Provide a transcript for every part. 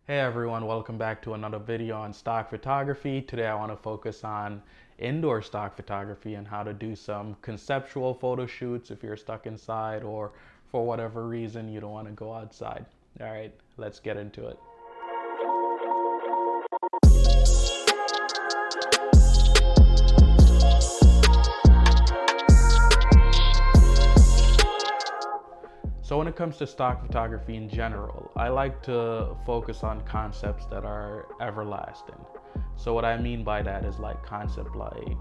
Hey everyone, welcome back to another video on stock photography. Today I want to focus on indoor stock photography and how to do some conceptual photo shoots if you're stuck inside or for whatever reason you don't want to go outside. All right, let's get into it. So when it comes to stock photography in general, I like to focus on concepts that are everlasting. So what I mean by that is like concept like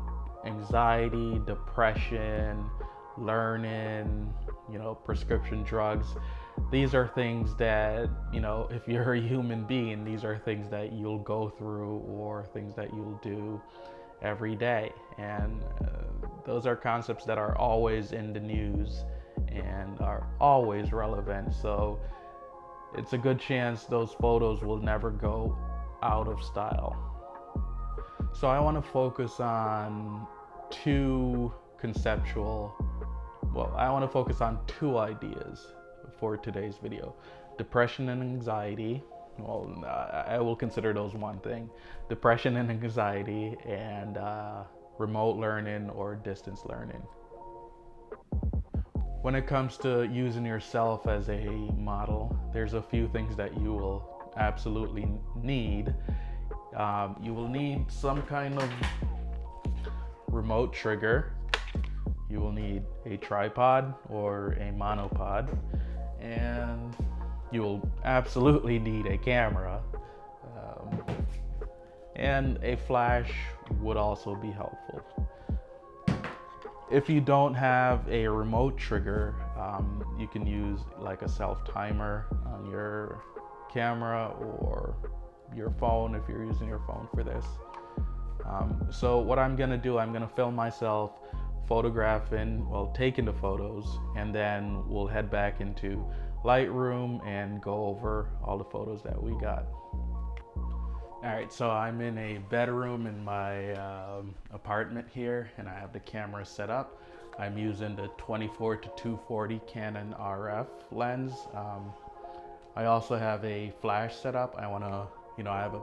anxiety, depression, learning, prescription drugs. These are things that, if you're a human being, these are things that you'll go through or things that you'll do every day. And those are concepts that are always in the news and are always relevant. So it's a good chance those photos will never go out of style. So I want to focus on I want to focus on two ideas for today's video: depression and anxiety. Well, I will consider those one thing: depression and anxiety, and remote learning or distance learning. When it comes to using yourself as a model, there's a few things that you will absolutely need. You will need some kind of remote trigger. You will need a tripod or a monopod, and you will absolutely need a camera. And a flash would also be helpful. If you don't have a remote trigger, you can use like a self timer on your camera or your phone if you're using your phone for this. So what I'm gonna do, I'm gonna film myself taking the photos, and then we'll head back into Lightroom and go over all the photos that we got. All right, so I'm in a bedroom in my apartment here, and I have the camera set up. I'm using the 24 to 240 Canon RF lens. I also have a flash set up. I have a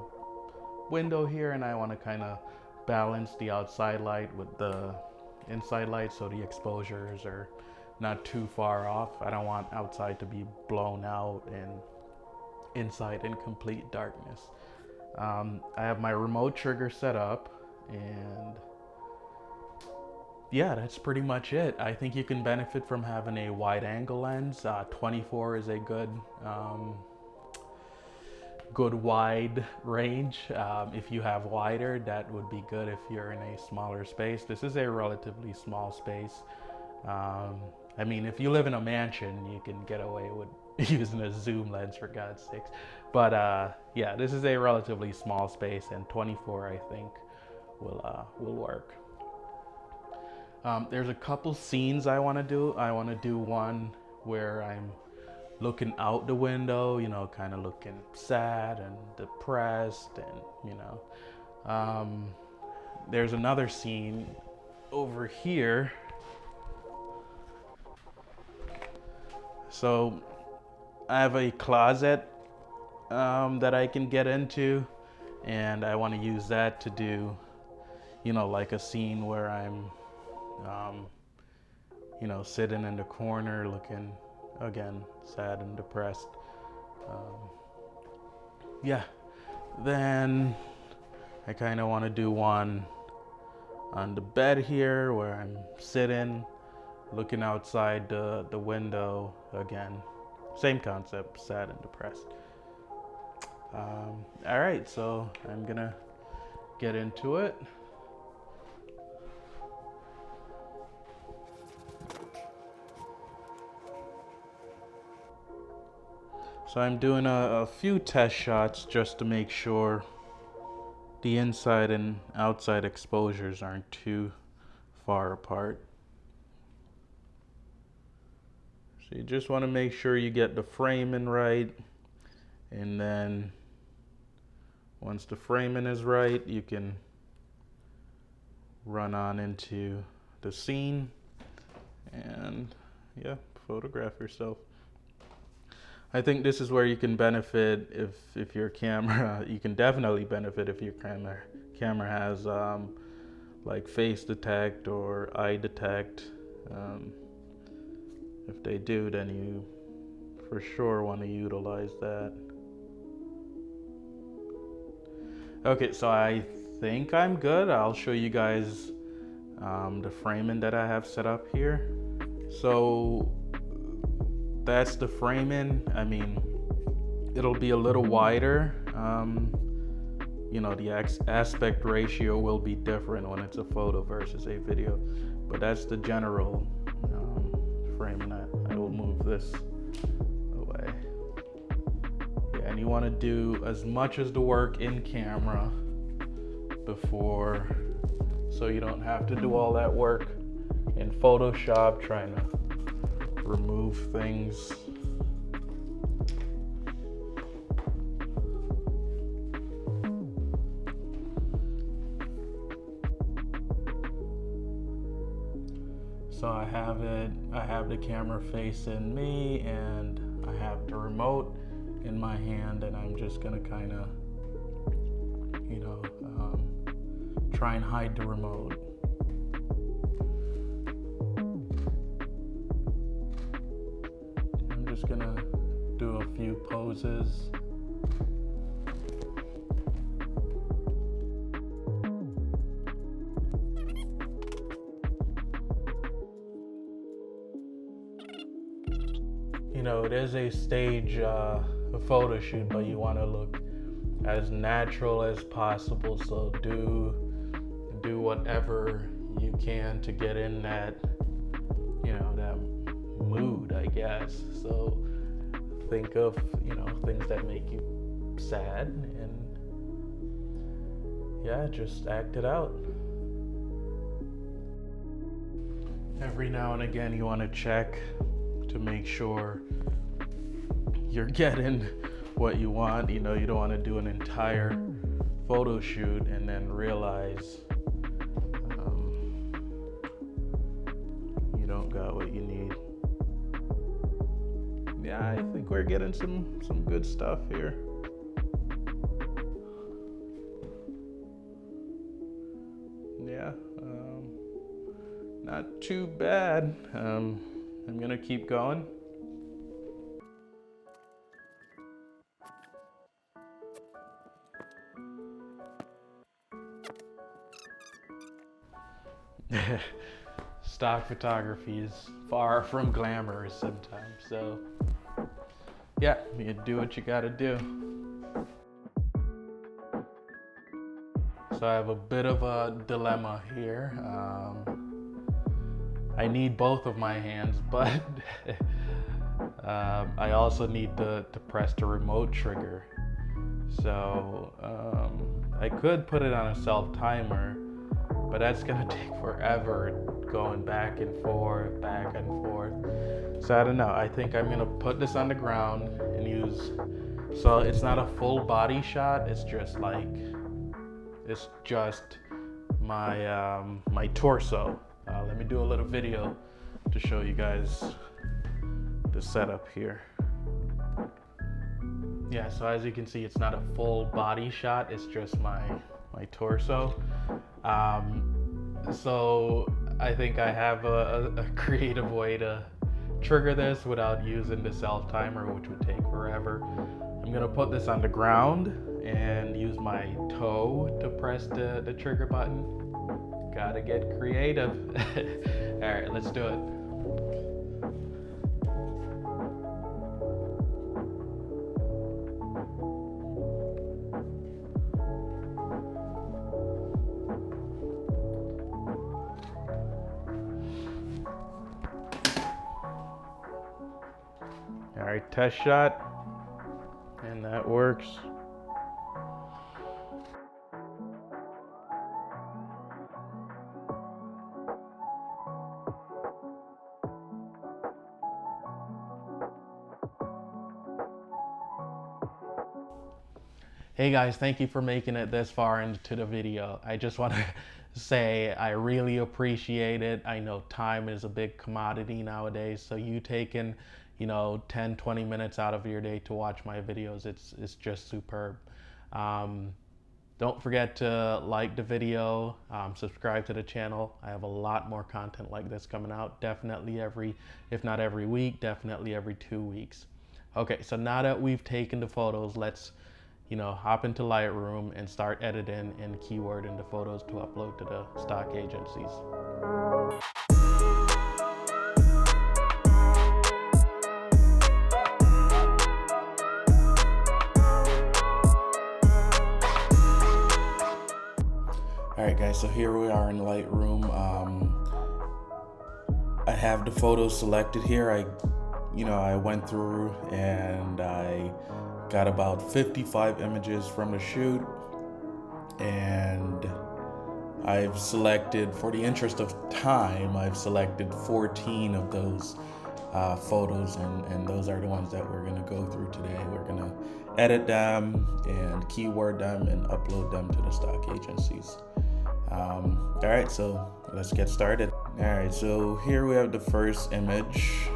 window here, and I want to kind of balance the outside light with the inside light so the exposures are not too far off. I don't want outside to be blown out and inside in complete darkness. I have my remote trigger set up, and yeah, that's pretty much it. I think you can benefit from having a wide angle lens. 24 is a good wide range. If you have wider, that would be good if you're in a smaller space. This is a relatively small space. If you live in a mansion, you can get away with using a zoom lens, for God's sakes. But yeah, this is a relatively small space, and 24 I think will work. There's a couple scenes I want to do. I want to do one where I'm looking out the window, kind of looking sad and depressed, and there's another scene over here. So I have a closet that I can get into, and I want to use that to do, like a scene where I'm, sitting in the corner looking, again, sad and depressed. Yeah, then I kind of want to do one on the bed here where I'm sitting looking outside the window, again, same concept, sad and depressed. All right, so I'm gonna get into it. So I'm doing a few test shots just to make sure the inside and outside exposures aren't too far apart. So you just want to make sure you get the framing right, and then once the framing is right, you can run on into the scene and, yeah, photograph yourself. I think this is where you can benefit if your camera, you can definitely benefit if your camera has like face detect or eye detect. If they do, then you for sure want to utilize that. Okay, so I think I'm good. I'll show you guys the framing that I have set up here. So that's the framing. I mean, it'll be a little wider. You know, the aspect ratio will be different when it's a photo versus a video, but that's the general framing. I will move this away. Yeah, and you want to do as much as the work in camera before, so you don't have to do all that work in Photoshop trying to remove things. So I have the camera facing me and I have the remote in my hand, and I'm just gonna kind of, you know, try and hide the remote. I'm just gonna do a few poses. You know, it is a stage, a photo shoot, but you want to look as natural as possible. So do whatever you can to get in that, you know, that mood, I guess. So think of, you know, things that make you sad, and yeah, just act it out. Every now and again, you want to check to make sure you're getting what you want. You know, you don't want to do an entire photo shoot and then realize you don't got what you need. Yeah, I think we're getting some good stuff here. Yeah, not too bad. I'm gonna keep going. Stock photography is far from glamorous sometimes, so yeah, you do what you gotta do. So I have a bit of a dilemma here. I need both of my hands, but I also need to press the remote trigger. So I could put it on a self timer, but that's gonna take forever going back and forth. So I don't know, I think I'm gonna put this on the ground and use, so it's not a full body shot, it's just like, it's just my, my torso. Let me do a little video to show you guys the setup here. Yeah, so as you can see, it's not a full body shot, it's just my torso. So I think I have a creative way to trigger this without using the self timer, which would take forever. I'm gonna put this on the ground and use my toe to press the trigger button. Gotta get creative. All right, let's do it. All right, test shot, and that works. Hey guys, thank you for making it this far into the video. I just want to say I really appreciate it. I know time is a big commodity nowadays, so you taking you know, 10-20 minutes out of your day to watch my videos, it's just superb. Don't forget to like the video, subscribe to the channel. I have a lot more content like this coming out, definitely if not every week, definitely every 2 weeks. Okay, so now that we've taken the photos, let's, you know, hop into Lightroom and start editing and keywording the photos to upload to the stock agencies. All right, guys, so here we are in Lightroom. I have the photos selected here. I went through and I got about 55 images from the shoot, and I've selected, for the interest of time, I've selected 14 of those photos, and those are the ones that we're gonna go through today. We're gonna edit them and keyword them and upload them to the stock agencies. All right, so let's get started. All right, so here we have the first image.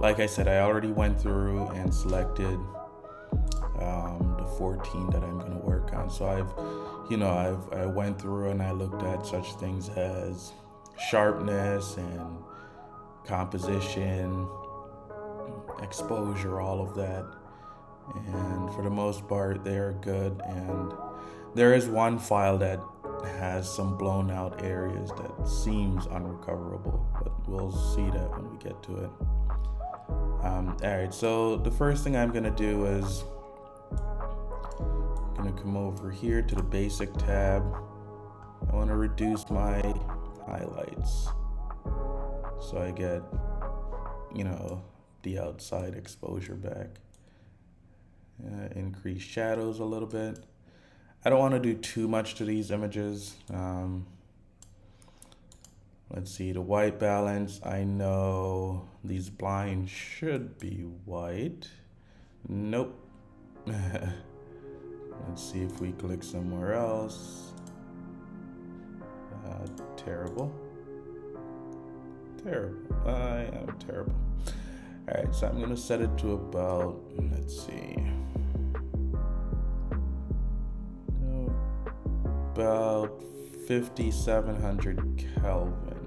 Like I said, I already went through and selected the 14 that I'm going to work on. So I went through and I looked at such things as sharpness and composition, exposure, all of that. And for the most part, they are good. And there is one file that has some blown out areas that seems unrecoverable, but we'll see that when we get to it. All right, so the first thing I'm gonna do is I'm gonna come over here to the basic tab. I wanna reduce my highlights so I get, the outside exposure back. Increase shadows a little bit. I don't want to do too much to these images. Let's see, the white balance. I know these blinds should be white. Nope. Let's see if we click somewhere else. Terrible. I am terrible. All right, so I'm gonna set it to about, let's see, about 5700 Kelvin.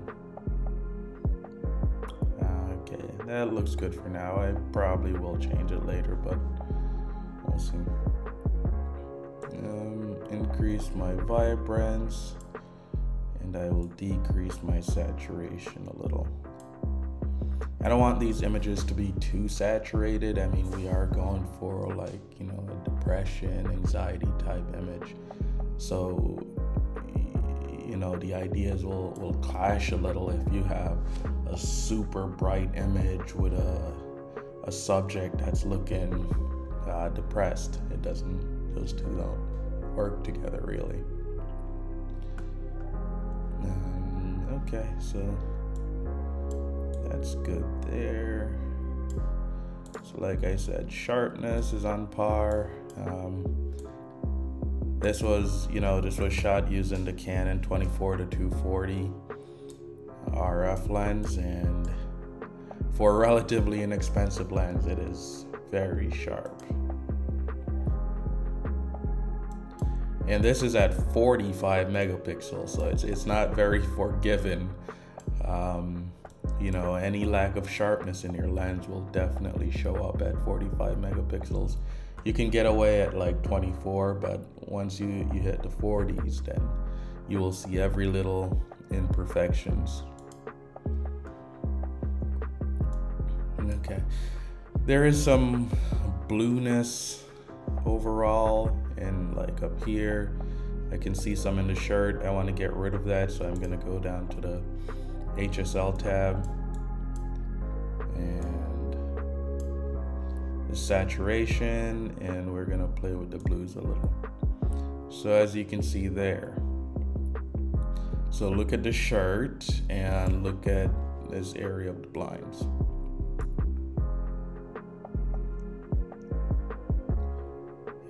Okay, that looks good for now. I probably will change it later, but we'll see. Increase my vibrance, and I will decrease my saturation a little. I don't want these images to be too saturated. I mean, we are going for a depression, anxiety type image. So, the ideas will clash a little if you have a super bright image with a subject that's looking depressed. Those two don't work together really. Okay, so that's good there. So like I said, sharpness is on par. This was shot using the Canon 24-240 RF lens, and for a relatively inexpensive lens, it is very sharp. And this is at 45 megapixels, so it's not very forgiving. Any lack of sharpness in your lens will definitely show up at 45 megapixels. You can get away at like 24, but once you hit the 40s, then you will see every little imperfections. Okay, there is some blueness overall, and like up here, I can see some in the shirt. I want to get rid of that, so I'm gonna go down to the HSL tab and the saturation, and we're gonna play with the blues a little. So as you can see there, so look at the shirt and look at this area of the blinds.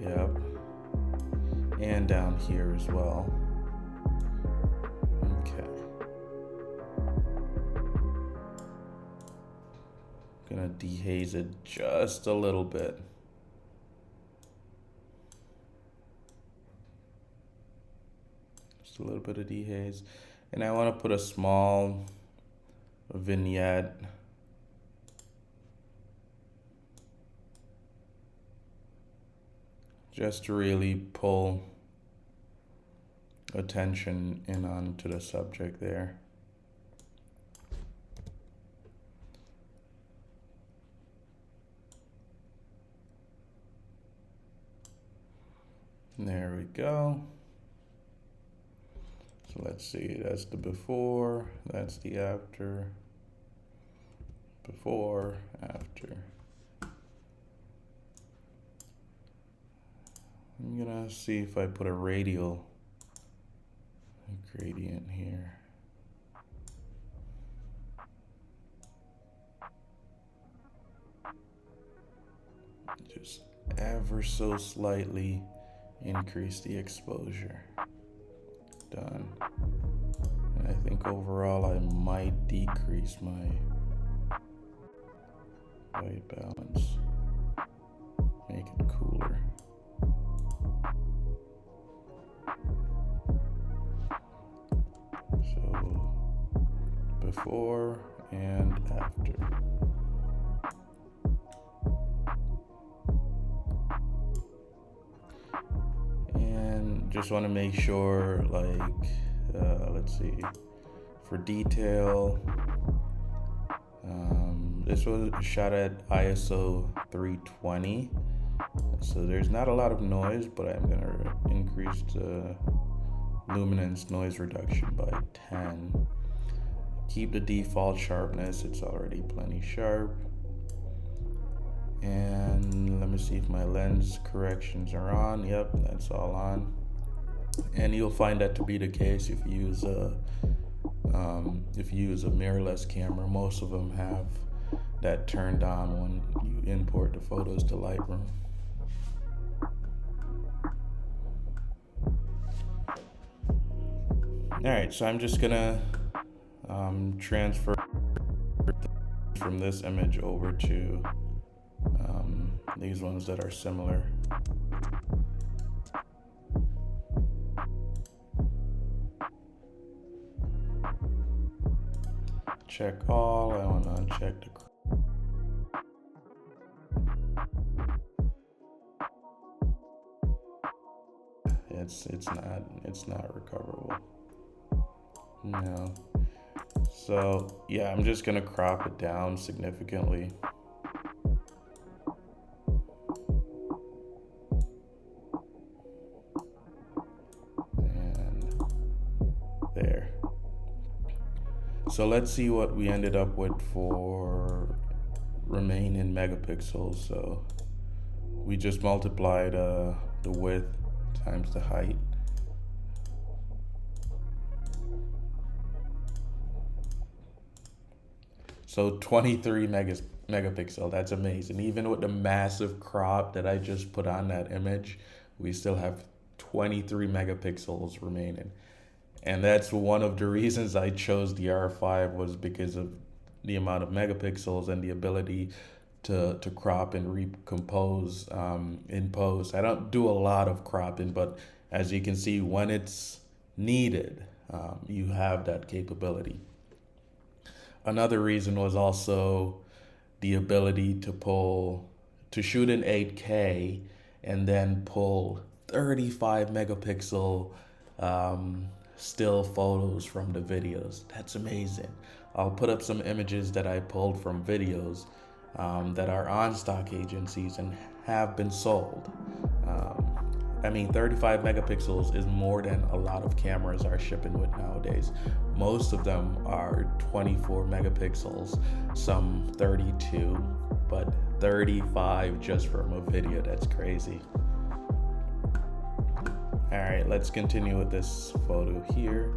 Yep, and down here as well. Okay. Gonna dehaze it just a little bit. Just a little bit of dehaze. And I want to put a small vignette just to really pull attention in onto the subject there. There we go. So let's see, that's the before, that's the after, before, after. I'm gonna see if I put a radial gradient here. Just ever so slightly increase the exposure. Done. And I think overall I might decrease my white balance. Make it cooler. So before and after. Just want to make sure, like, let's see, for detail, this was shot at ISO 320, so there's not a lot of noise, but I'm going to increase the luminance noise reduction by 10. Keep the default sharpness, it's already plenty sharp. And let me see if my lens corrections are on. Yep, that's all on. And you'll find that to be the case if you use a mirrorless camera. Most of them have that turned on when you import the photos to Lightroom. All right, so I'm just gonna transfer from this image over to these ones that are similar. Check all. I want to uncheck the. It's not recoverable. No. So yeah, I'm just gonna crop it down significantly. And there. So let's see what we ended up with for remain in megapixels. So we just multiplied the width times the height. So 23 megapixel, that's amazing. Even with the massive crop that I just put on that image, we still have 23 megapixels remaining. And that's one of the reasons I chose the R5, was because of the amount of megapixels and the ability to crop and recompose in post. I don't do a lot of cropping, but as you can see, when it's needed, you have that capability. Another reason was also the ability to shoot in 8K and then pull 35 megapixel still photos from the videos. That's amazing. I'll put up some images that I pulled from videos that are on stock agencies and have been sold. 35 megapixels is more than a lot of cameras are shipping with nowadays. Most of them are 24 megapixels, some 32, but 35 just from a video, that's crazy. All right, let's continue with this photo here.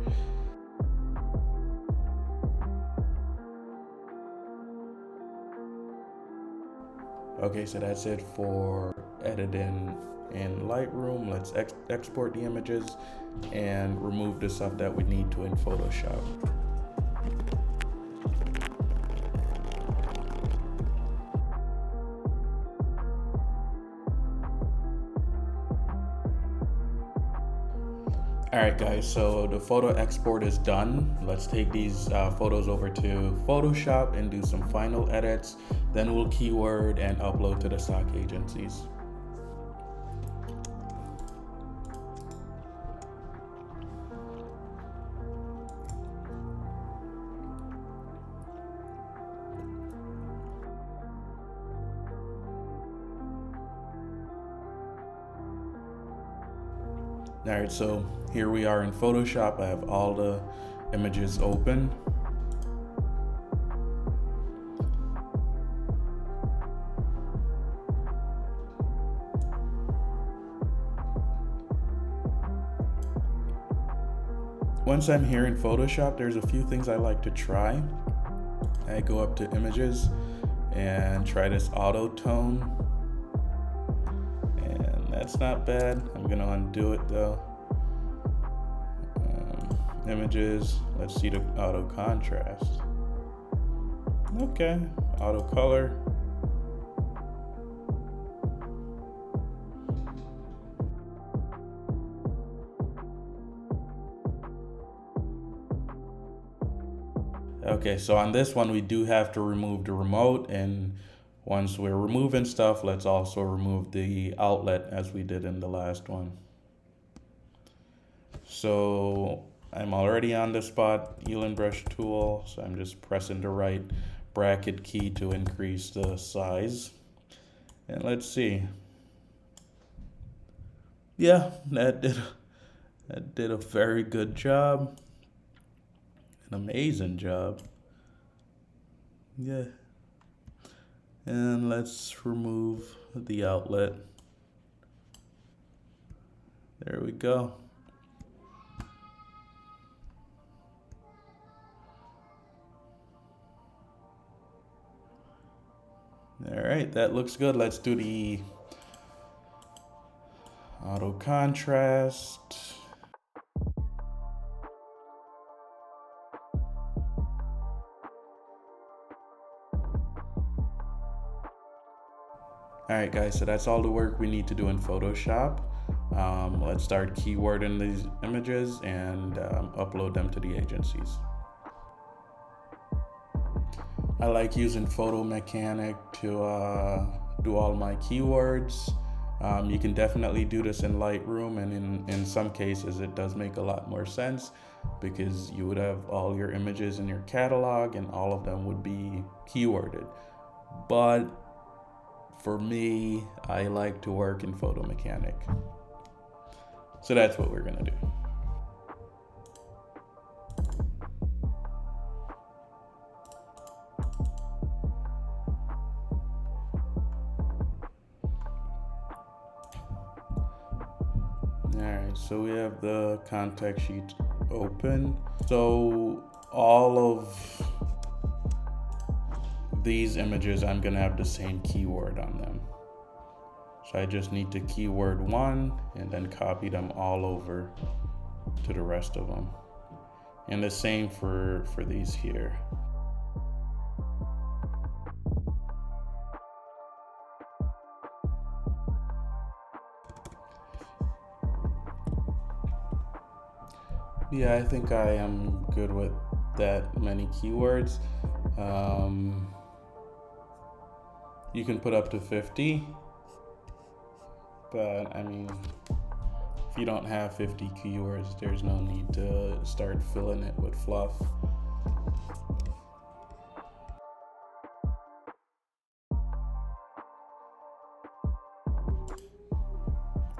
Okay, so that's it for editing in Lightroom. Let's export the images and remove the stuff that we need to in Photoshop. All right, guys, so the photo export is done. Let's take these photos over to Photoshop and do some final edits. Then we'll keyword and upload to the stock agencies. All right, so here we are in Photoshop. I have all the images open. Once I'm here in Photoshop, there's a few things I like to try. I go up to images and try this auto tone. And that's not bad. I'm gonna undo it though. Images, let's see the auto contrast. Okay, auto color. Okay, so on this one, we do have to remove the remote, and once we're removing stuff, let's also remove the outlet as we did in the last one. So I'm already on the spot, Elan brush tool, so I'm just pressing the right bracket key to increase the size. And let's see. Yeah, that did a very good job. An amazing job. Yeah. And let's remove the outlet. There we go. All right, that looks good. Let's do the auto contrast. All right, guys, so that's all the work we need to do in Photoshop. Let's start keywording these images and upload them to the agencies. I like using Photo Mechanic to do all my keywords. You can definitely do this in Lightroom, and in some cases it does make a lot more sense because you would have all your images in your catalog and all of them would be keyworded. But for me, I like to work in Photo Mechanic. So that's what we're gonna do. All right, so we have the contact sheet open. So all of these images, I'm gonna have the same keyword on them. So I just need to keyword one and then copy them all over to the rest of them. And the same for these here. Yeah, I think I am good with that many keywords. You can put up to 50, but I mean, if you don't have 50 keywords, there's no need to start filling it with fluff.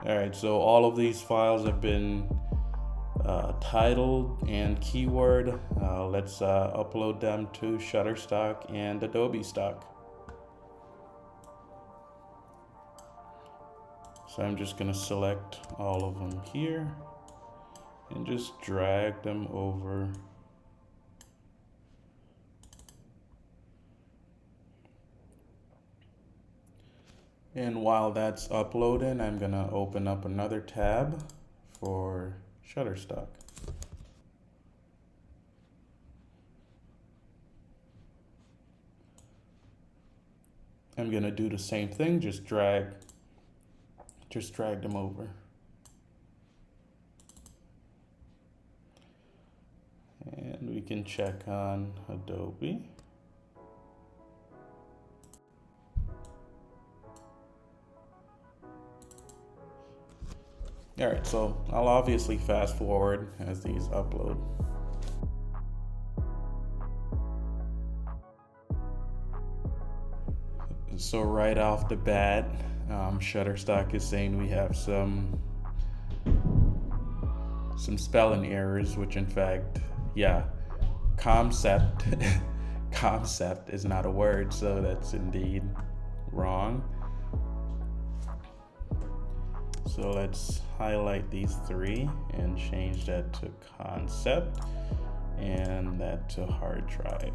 All right, so all of these files have been titled and keyword. Let's upload them to Shutterstock and Adobe Stock. So I'm just gonna select all of them here and just drag them over. And while that's uploading, I'm gonna open up another tab for Shutterstock. I'm gonna do the same thing, just drag them over. can check on Adobe. All right, so I'll obviously fast forward as these upload. So right off the bat, Shutterstock is saying we have some spelling errors, which in fact, yeah, concept concept is not a word, so that's indeed wrong. So let's highlight these three and change that to concept and that to hard drive.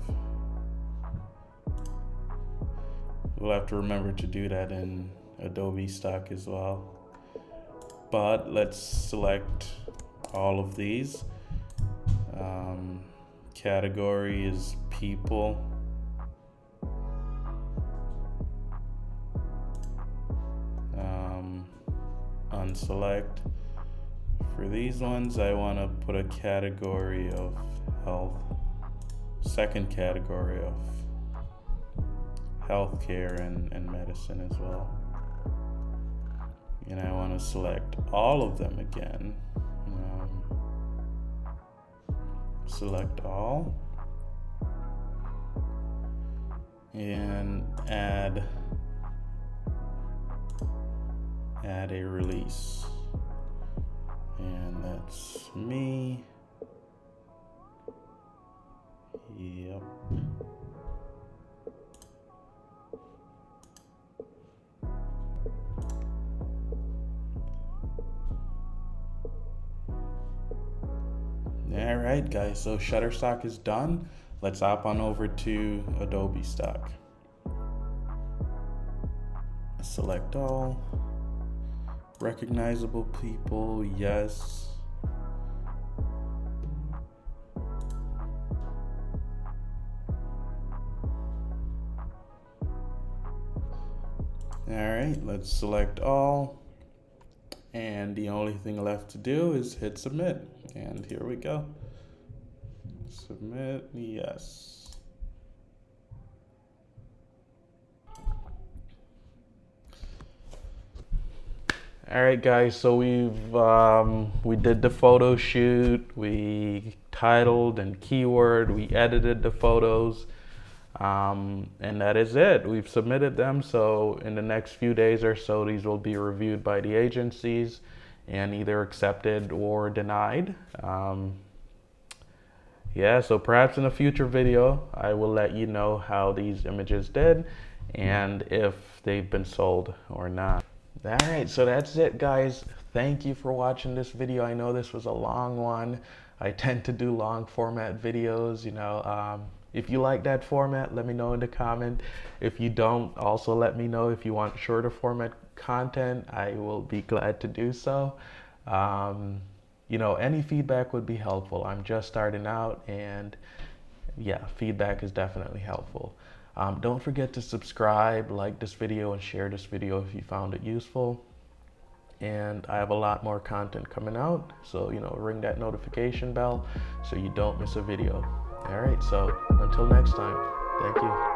We'll have to remember to do that in Adobe Stock as well. But let's select all of these. Category is people. Unselect. For these ones, I want to put a category of health. Second category of healthcare and medicine as well. And I want to select all of them again. Select all and add a release, and that's me. Yep. All right, guys, so Shutterstock is done. Let's hop on over to Adobe Stock. Select all. Recognizable people, yes. All right, let's select all. And the only thing left to do is hit submit. And here we go. Submit, yes. All right, guys, so we did the photo shoot, we titled and keyword, we edited the photos, and that is it. We've submitted them, so in the next few days or so, these will be reviewed by the agencies and either accepted or denied. Yeah, so perhaps in a future video, I will let you know how these images did and if they've been sold or not. All right, so that's it, guys. Thank you for watching this video. I know this was a long one. I tend to do long format videos, you know. If you like that format, let me know in the comment. If you don't, also let me know. If you want shorter format content, I will be glad to do so. You know, any feedback would be helpful. I'm just starting out, and yeah, feedback is definitely helpful. Don't forget to subscribe, like this video, and share this video if you found it useful. And I have a lot more content coming out, so, you know, ring that notification bell so you don't miss a video. All right, so until next time, thank you.